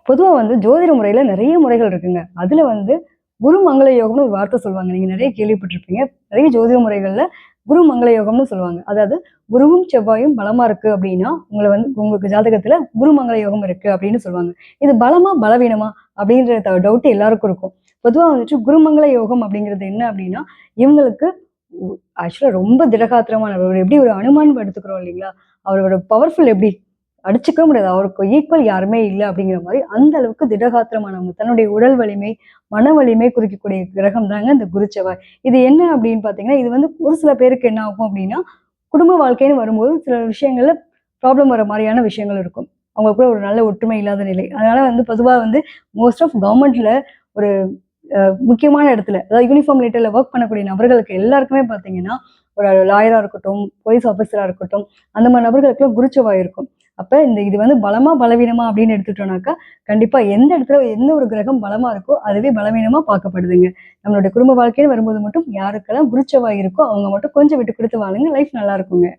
பொதுவா வந்து ஜோதிட முறையில நெறைய முறைகள் இருக்குங்க. அதுல வந்து குரு மங்கள யோகம்னு ஒரு வார்த்தை சொல்லுவாங்க. நீங்க நெறைய கேள்விப்பட்டிருப்பீங்க. நெறைய ஜோதிட முறைகள்ல குரு மங்கள யோகம்னு சொல்லுவாங்க. அதாவது குருவும், செவ்வாயும் பலமா இருக்கு அப்டின்னா, உங்களுக்கு ஜாதகத்துல குரு மங்கள யோகம் இருக்கு அப்டின்னு சொல்லுவாங்க. இது பலமா, பலவீனமா அப்டின்ற டவுட் எல்லாருக்கும் இருக்கும். பொதுவா வந்துட்டு குருமங்கள யோகம் அப்டிங்கிறது என்ன அப்டின்னா, இவங்களுக்கு உ ஆக்சுவலா ரொம்ப திடகாத்திரமானவர். எப்டி ஒரு அனுமான் எடுத்துக்கிறோம் இல்லைங்களா? அவரோட பவர்ஃபுல் எப்டி? அடிச்சுக்கவே முடியாது. அவருக்கு ஈக்குவல் யாருமே இல்ல அப்படிங்கிற மாரி, அந்த அளவுக்கு திடகாத்திரமானவங்க. தன்னுடைய உடல் வலிமை, மன வலிமை குறிக்கக்கூடிய கிரகம் தாங்க இந்த குரு, செவ்வாய். இது என்ன அப்படின்னு பார்த்தீங்கன்னா, இது வந்து ஒரு சில பேருக்கு என்ன ஆகும் அப்படின்னா, குடும்ப வாழ்க்கைன்னு வரும்போது சில விஷயங்கள்ல ப்ராப்ளம் வர மாரியான விஷயங்கள் இருக்கும். அவங்களுக்குள்ள ஒரு நல்ல ஒற்றுமை இல்லாத நிலை. அதனால வந்து பொதுவா வந்து மோஸ்ட் ஆஃப் கவர்மெண்ட்ல ஒரு முக்கியமான இடத்துல, அதாவது யூனிஃபார்ம் லேட்டர்ல வொர்க் பண்ணக்கூடிய நபர்களுக்கு எல்லாருக்குமே பார்த்தீங்கன்னா, ஒரு லாயரா இருக்கட்டும், போலீஸ் ஆஃபீஸரா இருக்கட்டும், அந்த மாரி நபர்களுக்குலாம் குரு, செவ்வாய் இருக்கும். அப்ப இது வந்து பலமா, பலவீனமா அப்படின்னு எடுத்துட்டோம்னாக்கா, கண்டிப்பா எந்த இடத்துல எந்த ஒரு கிரகம் பலமா இருக்கோ, அதுவே பலவீனமா பார்க்கப்படுதுங்க. நம்மளுடைய குடும்ப வாழ்க்கைன்னு வரும்போது மட்டும் யாருக்கெல்லாம் குரு, செவ்வாய் இருக்கோ, அவங்க மட்டும் கொஞ்சம் விட்டு குடுத்து வாழுங்க. லைஃப் நல்லா இருக்குங்க.